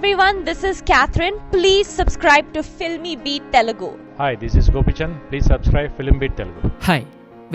everyone, this is Catherine. Please subscribe to Filmy Beat Telugu. Hi, this is Gopichan. Please subscribe Film Beat Telugu. Hi,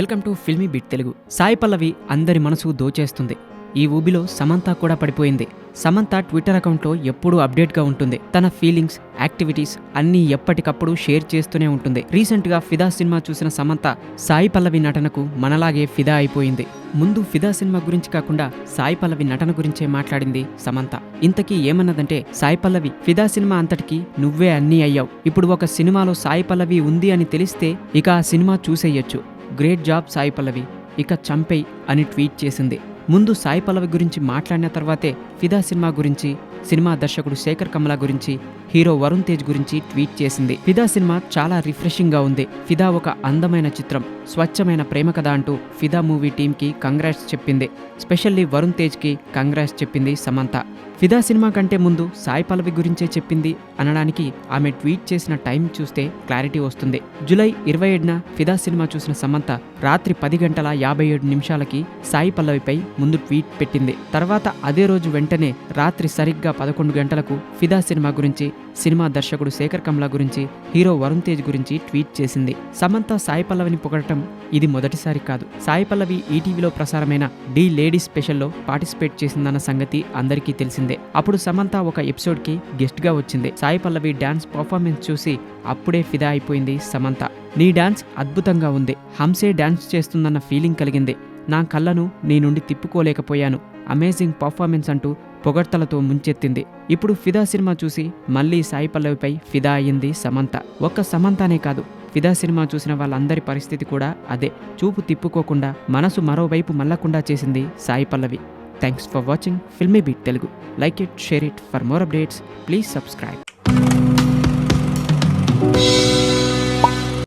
welcome to Filmibeat Telugu. Sai Pallavi అందరి మనసు దోచేస్తుంది. ఈ ఊబిలో సమంత కూడా పడిపోయింది. Samantha Twitter అకౌంట్లో ఎప్పుడూ అప్డేట్గా ఉంటుంది. తన ఫీలింగ్స్, యాక్టివిటీస్ అన్నీ ఎప్పటికప్పుడు షేర్ చేస్తూనే ఉంటుంది. రీసెంట్గా ఫిదా సినిమా చూసిన సమంత సాయి పల్లవి నటనకు మనలాగే ఫిదా అయిపోయింది. ముందు ఫిదా సినిమా గురించి కాకుండా సాయి పల్లవి నటన గురించే మాట్లాడింది సమంత. ఇంతకీ ఏమన్నదంటే, సాయి పల్లవి ఫిదా సినిమా అంతటికి నువ్వే అన్నీ అయ్యావు. ఇప్పుడు ఒక సినిమాలో సాయి పల్లవి ఉంది అని తెలిస్తే ఇక ఆ cinema చూసేయొచ్చు. Great job Sai Pallavi, ఇక చంపేయ్ అని ట్వీట్ చేసింది. ముందు సాయి పల్లవి గురించి మాట్లాడిన తర్వాతే ఫిదా సినిమా గురించి, సినిమా దర్శకుడు శేఖర్ కమల గురించి, హీరో వరుణ్ తేజ్ గురించి ట్వీట్ చేసింది. ఫిదా సినిమా చాలా రిఫ్రెషింగ్ గా ఉంది. ఫిదా ఒక అందమైన చిత్రం, స్వచ్ఛమైన ప్రేమ కథ అంటూ ఫిదా మూవీ టీమ్ కి కంగ్రాట్స్ చెప్పింది. స్పెషల్లీ వరుణ్ తేజ్ కి కంగ్రాట్స్ చెప్పింది సమంత. ఫిదా సినిమా కంటే ముందు సాయి పల్లవి గురించే చెప్పింది అనడానికి ఆమె ట్వీట్ చేసిన టైం చూస్తే క్లారిటీ వస్తుంది. జూలై 27న ఫిదా సినిమా చూసిన సమంత రాత్రి 10:57 సాయి పల్లవిపై ముందు ట్వీట్ పెట్టింది. తర్వాత అదే రోజు వెంటనే రాత్రి సరిగ్గా 11 గంటలకు ఫిదా సినిమా గురించి, సినిమా దర్శకుడు శేఖర్ కమల గురించి, హీరో వరుణ్ తేజ్ గురించి ట్వీట్ చేసింది. సమంత సాయి పల్లవిని పొగడటం ఇది మొదటిసారి కాదు. సాయి పల్లవి ఈటీవీలో ప్రసారమైన డి లేడీస్ స్పెషల్లో పార్టిసిపేట్ చేసిందన్న సంగతి అందరికీ తెలిసిందే. అప్పుడు సమంత ఒక ఎపిసోడ్ కి గెస్ట్ గా వచ్చింది. సాయి పల్లవి డాన్స్ పర్ఫార్మెన్స్ చూసి అప్పుడే ఫిదా అయిపోయింది సమంత. నీ డాన్స్ అద్భుతంగా ఉంది, హంసే డాన్స్ చేస్తుందన్న ఫీలింగ్ కలిగింది, నా కళ్ళను నీ నుండి తిప్పుకోలేకపోయాను, అమేజింగ్ పర్ఫార్మెన్స్ అంటూ పొగడ్తలతో ముంచెత్తింది. ఇప్పుడు ఫిదా సినిమా చూసి మళ్ళీ సాయి పల్లవిపై ఫిదా అయ్యింది సమంత. ఒక్క సమంతనే కాదు, ఫిదా సినిమా చూసిన వాళ్ళందరి పరిస్థితి కూడా అదే. చూపు తిప్పుకోకుండా, మనసు మరోవైపు మళ్ళకుండా చేసింది Sai Pallavi. Thanks for watching Filmibeat Telugu. Like it, share it. For more updates please subscribe.